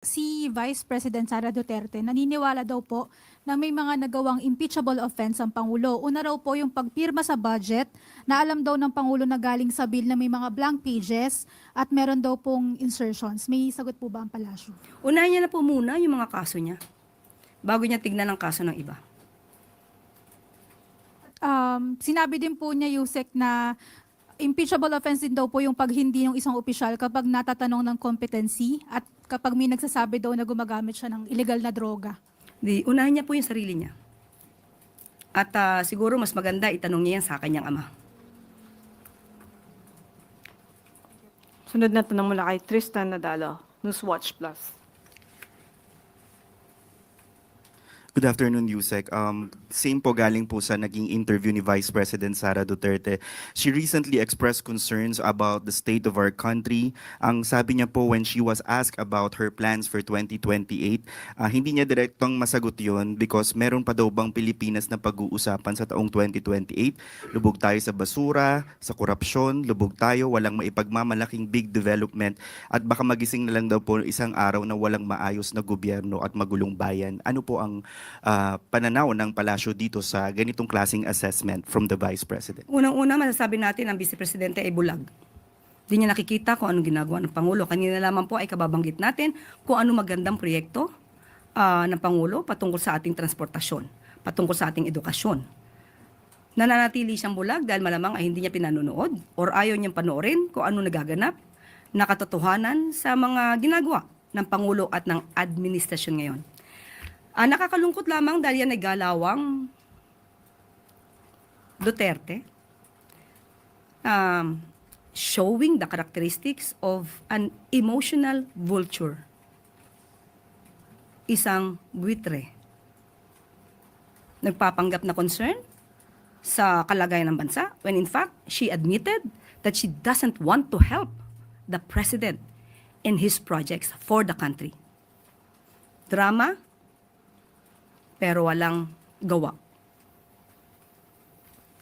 Si Vice President Sara Duterte naniniwala daw po na may mga nagawang impeachable offense ang Pangulo. Una raw po yung pagpirma sa budget na alam daw ng Pangulo na galing sa bill na may mga blank pages at meron daw pong insertions. May sagot po ba ang palasyo? Unahin niya na po muna yung mga kaso niya bago niya tignan ang kaso ng iba. Sinabi din po niya, Yusek, na impeachable offense din daw po yung pag hindi ng isang opisyal kapag natatanong ng competency at kapag may nagsasabi daw na gumagamit siya ng illegal na droga. Unahin niya po yung sarili niya. At siguro mas maganda itanong niya yan sa kanyang ama. Sunod na tanong mula kay Tristan Nadalo, Newswatch Plus. Good afternoon, Yusek. Same po galing po sa naging interview ni Vice President Sara Duterte. She recently expressed concerns about the state of our country. Ang sabi niya po when she was asked about her plans for 2028, hindi niya direktong masagot yun because meron pa daw bang Pilipinas na pag-uusapan sa taong 2028. Lubog tayo sa basura, sa korupsyon, lubog tayo, walang maipagmamalaking big development at baka magising na lang daw po isang araw na walang maayos na gobyerno at magulong bayan. Ano po ang pananaw ng palasyo dito sa ganitong klaseng assessment from the Vice President? Unang-una, masasabi natin ang Vice Presidente ay bulag. Hindi niya nakikita kung anong ginagawa ng Pangulo. Kanina lamang po ay kababanggit natin kung anong magandang proyekto ng Pangulo patungkol sa ating transportasyon, patungkol sa ating edukasyon. Nananatili siyang bulag dahil malamang ay hindi niya pinanonood or ayaw niyang panoorin kung ano nagaganap na katotohanan sa mga ginagawa ng Pangulo at ng administrasyon ngayon. Nakakalungkot lamang dahil yan ay galawang Duterte, showing the characteristics of an emotional vulture. Isang buitre. Nagpapanggap na concern sa kalagayan ng bansa when in fact, she admitted that she doesn't want to help the president in his projects for the country. Drama, pero walang gawa.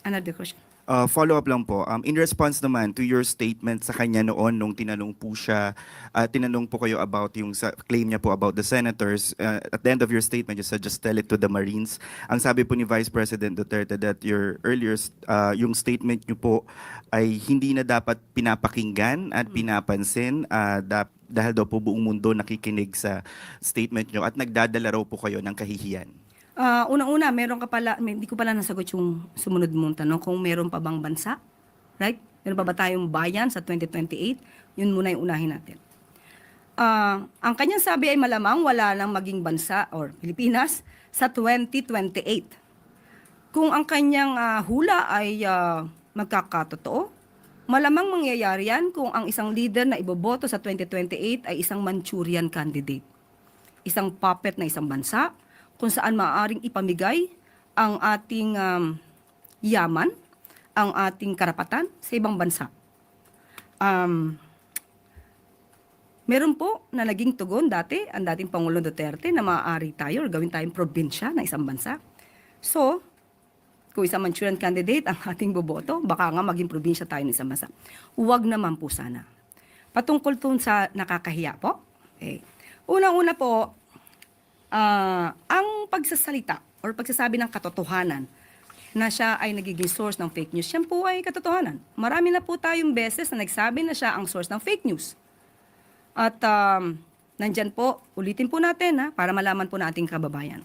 Another question. Follow-up lang po. In response naman to your statement sa kanya noon nung tinanong po siya, tinanong po kayo about yung claim niya po about the senators, at the end of your statement, you said just tell it to the Marines. Ang sabi po ni Vice President Duterte that your earlier, yung statement niyo po ay hindi na dapat pinapakinggan at pinapansin, dahil daw po buong mundo nakikinig sa statement niyo at nagdadala raw po kayo ng kahihiyan. Unang-una, meron ka pala, hindi ko pala nasagot yung sumunod mong tanong, kung meron pa bang bansa, right? Meron pa ba tayong bayan sa 2028? Yun muna yung unahin natin. Ang kanyang sabi ay malamang wala nang maging bansa or Pilipinas sa 2028. Kung ang kanyang hula ay magkakatotoo, malamang mangyayari yan kung ang isang leader na iboboto sa 2028 ay isang Manchurian candidate. Isang puppet na isang bansa, kung saan maaaring ipamigay ang ating yaman, ang ating karapatan sa ibang bansa. Meron po na naging tugon dati, ang dating Pangulong Duterte, na maaari tayo or gawin tayong probinsya ng isang bansa. So, kung isang Manchurian candidate ang ating boboto, baka nga maging probinsya tayo ng isang bansa. Huwag naman po sana. Patungkol po sa nakakahiya po. Okay. Unang-una po, ang pagsasalita or pagsasabi ng katotohanan na siya ay nagiging source ng fake news, yan po ay katotohanan. Marami na po tayong beses na nagsabi na siya ang source ng fake news. At nandyan po, ulitin po natin para malaman po nating kababayan.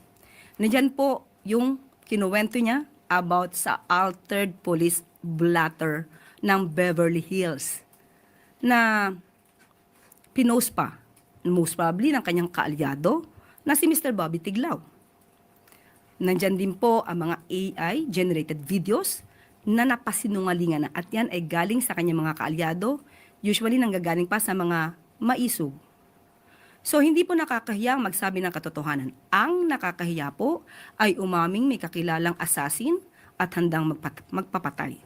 Nandyan po yung kinuwento niya about sa altered police blotter ng Beverly Hills na pinost pa, most probably ng kanyang kaalyado, na si Mr. Bobby Tiglao. Nandyan din po ang mga AI-generated videos na napasinungalingan na at yan ay galing sa kanyang mga kaalyado, usually nanggagaling pa sa mga maisog. So, hindi po nakakahiyang magsabi ng katotohanan. Ang nakakahiya po ay umaming may kakilalang assassin at handang magpapatay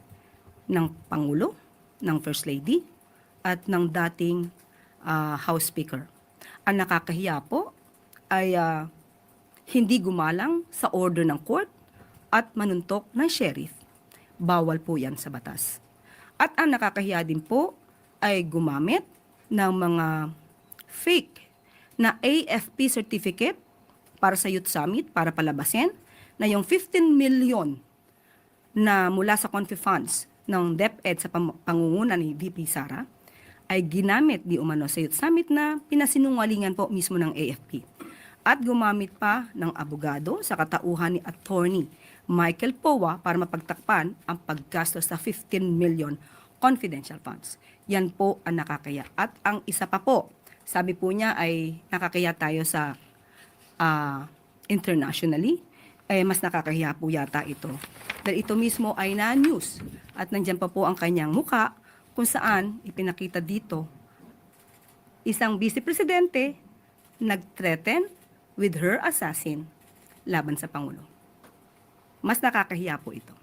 ng Pangulo, ng First Lady, at ng dating House Speaker. Ang nakakahiya po ay hindi gumalang sa order ng court at manuntok ng sheriff. Bawal po yan sa batas. At ang nakakahiya din po ay gumamit ng mga fake na AFP certificate para sa Youth Summit, para palabasin, na yung 15 million na mula sa Confi Funds ng DepEd sa pangunguna ni VP Sara ay ginamit di umano sa Youth Summit na pinasinungalingan po mismo ng AFP. At gumamit pa ng abogado sa katauhan ni Attorney Michael Powa para mapagtakpan ang paggastos sa 15 million confidential funds. Yan po ang nakakaya. At ang isa pa po, sabi po niya ay nakakaya tayo sa internationally, mas nakakahiya po yata ito. Dahil ito mismo ay na-news. At nandyan pa po ang kanyang muka kung saan ipinakita dito isang vice presidente nag-threaten with her assassin laban sa Pangulo. Mas nakakahiya po ito.